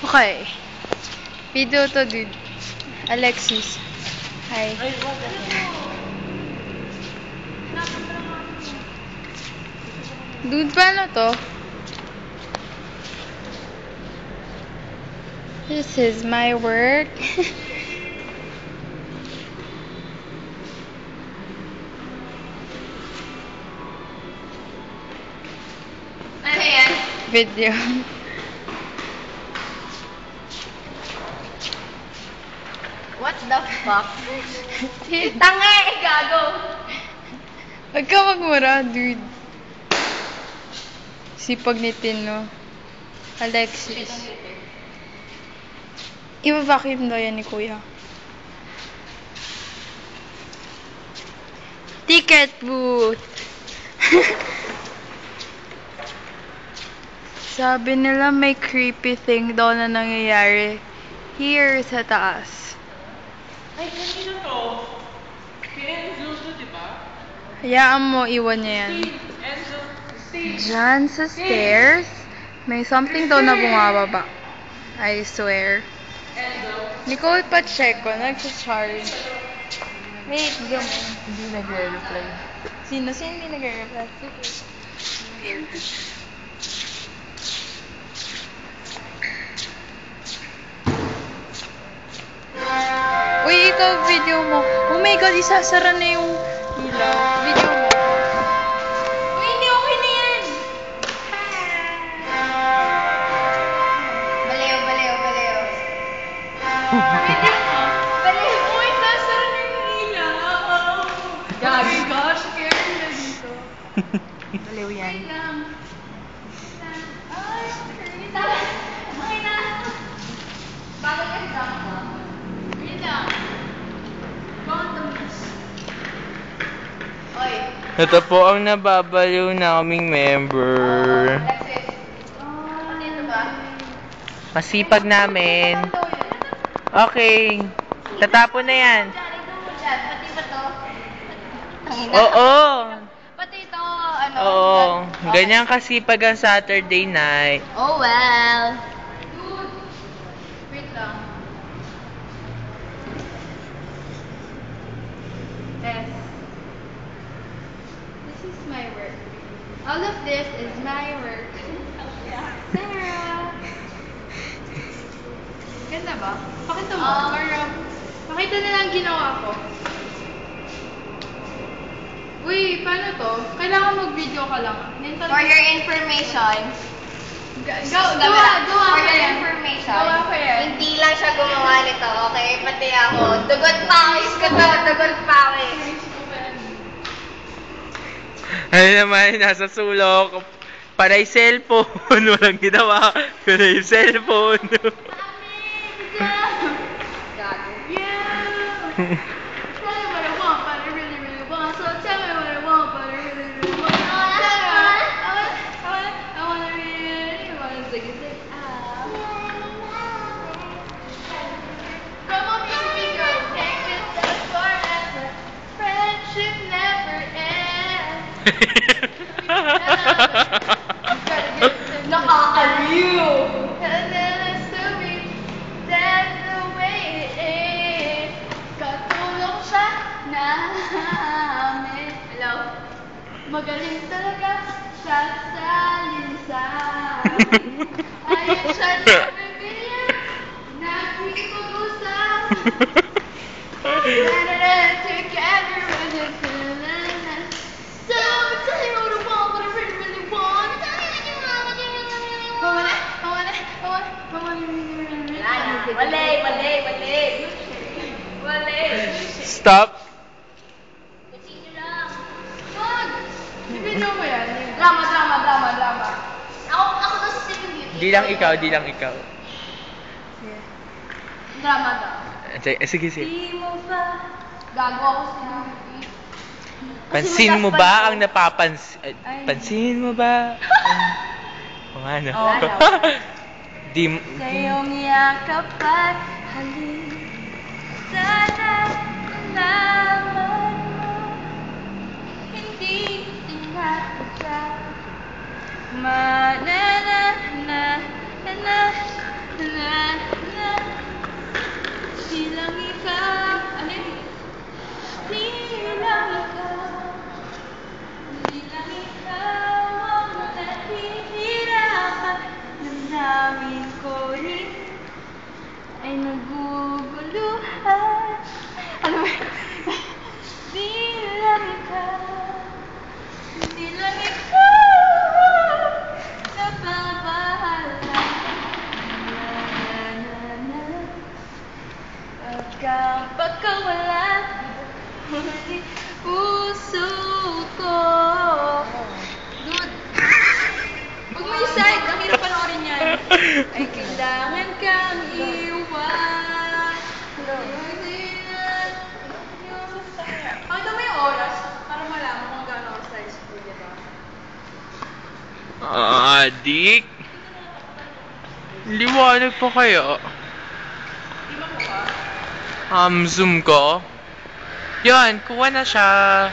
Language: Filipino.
Okay. Video to, dude. Alexis. Hi. Dude, paano to? This is my work. Ano yan? Video. What the fuck? Tanga eh, gago! Huwag ka magmura, dude. Sipag ni Tino. Alexis. Iba-vacuum daw yan ni Kuya. Ticket booth. Sabi nila may creepy thing daw na nangyayari here sa taas. Ay, kanina to. Enzo to, di ba? Hayaan mo, iwan niya yan. Enzo, Diyan sa stairs, may something daw na bumababa. I swear. Nicole Pacheco, nag-charge. Wait, bigyan mo. hindi nagre-reply. Sino hindi nag-reply? Uy, ikaw video mo. Oh my God, isasara na yung ilaw. Video mo. Uy, hindi okay na yan. Baliw, baliw, baliw. Video mo. Baliw! Uy, isasara na yung ilaw. Oh my gosh, scared na dito. Baliw yan. Wait lang. Ay, okay. Okay na! Bago ka sa ako. Wait lang. Condoms. Oy. Ito po ang nababaliw naming member. Alexis. Ano ito ba? Masipag namin. Okay. Tatapon na yan. Pati ba to? Oo. Pati ito, ano? Oo. Okay. Ganyan kasipag ang Saturday night. Oh well. Dude. Wait lang. S. This is my work. All of this is my work. Sarah. Ganda ba? Pakita mo. Para makita nila ang ginawa ko. Uy, paano to? Kailangan mag-video ka lang. For your information, Gawa for ko your yan. information, Gawa ko yan. hindi lang siya gumawa nito, okay? Pati ako, dugot pawis ko to, dugot pawis. Ano naman, nasa sulok. Panay cellphone. Walang ginawa. Panay cellphone. Gago. Yeah! Tell me what I want, but I really, really want. So tell me what I want, but I really, really want. I wanna really wanna zig zig out. Come on, baby girl, take it up forever. Friendship never ends. Nakakaliw. And then it's to me, that's the way it is. Katulong siya namin. Hello? Magaling talaga siya sa linsan. Ayun siya na bibigyan, nakikipag-usap. Together with the feeling. So, tell you what I want, what I really, really want. Wala. Stop. Continue lang. Wag! Ibigyan mo yan. Drama. Ako daw sa Sleeping Beauty. Di lang ikaw, di lang ikaw. Drama daw. Sige, sige. Di mo ba? Gago ako sa Sleeping Beauty. Pansin mo ba ang napapansin? Pansin mo ba? Ang ano? Di Sa iyong yakap at halik. Sana nalaman mo, hindi tinatadya. Na na na na na na ko rin ay naguguluhan. Ano ba? Di lang ikaw nababahala. Pagkawala huli puso ko. Dude, huwag mo i-side. Ang hirap panoorin yan. Ay kailangan kang iwan. Ano mo yung oras? Para malaman kung gaano ka sa school, diba? Adik. Liwanag pa kaya? Di ba po ka? Zoom ko. Yan, kuha na siya.